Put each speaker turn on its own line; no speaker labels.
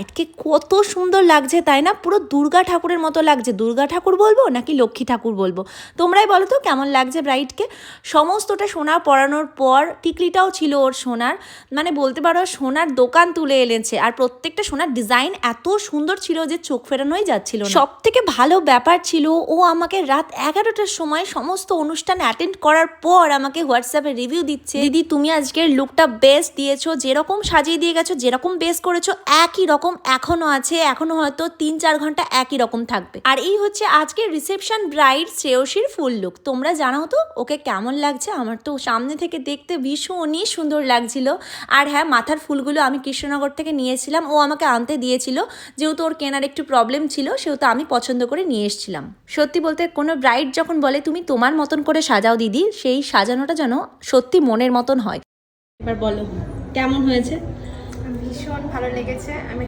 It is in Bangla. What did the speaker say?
আজকে কত সুন্দর লাগছে তাই না, পুরো দুর্গা ঠাকুরের মতো লাগছে। দুর্গা ঠাকুর বলবো নাকি লক্ষ্মী ঠাকুর বলবো, তোমরাই বলো তো কেমন লাগছে ব্রাইডকে। সমস্তটা সোনা পরানোর পর টিকলিটাও ছিল ওর সোনার, মানে বলতে পারো সোনার দোকান তুলে এনেছে। আর প্রত্যেকটা সোনার ডিজাইন এত সুন্দর ছিল যে চোখ ফেরানোই যাচ্ছিল। সব থেকে ভালো ব্যাপার ছিল ও আমাকে রাত 11টার সময় সমস্ত অনুষ্ঠান অ্যাটেন্ড করার পর আমাকে হোয়াটসঅ্যাপে রিভিউ দিচ্ছে, দিদি তুমি আজকের লুকটা বেস্ট দিয়েছো, যেরকম সাজিয়ে দিয়ে গেছো, যেরকম বেস্ট করেছো একই রকম এখনো আছে, এখনো হয়তো 3-4 ঘন্টা একই রকম থাকবে। আর এই হচ্ছে আজকের রিসেপশন ব্রাইড শ্রেয়সীর ফুল লুক। তোমরা জানাও তো ওকে কেমন লাগছে। আমার তো সামনে থেকে দেখতে ভীষণই সুন্দর লাগছিল। আর হ্যাঁ, মাথার ফুলগুলো আমি কৃষ্ণনগর থেকে নিয়েছিলাম, ও আমাকে আনতে দিয়েছিল, যেহেতু ওর কেনার একটু প্রবলেম ছিল সেহেতু আমি পছন্দ করে নিয়ে এসেছিলাম। সত্যি বলতে কোনো ব্রাইড যখন বলে তুমি তোমার মতন করে সাজাও দিদি, সেই সাজানোটা যেন সত্যি মনের মতন হয়। এবার বলো কেমন হয়েছে।
ভীষণ ভালো লেগেছে। আমি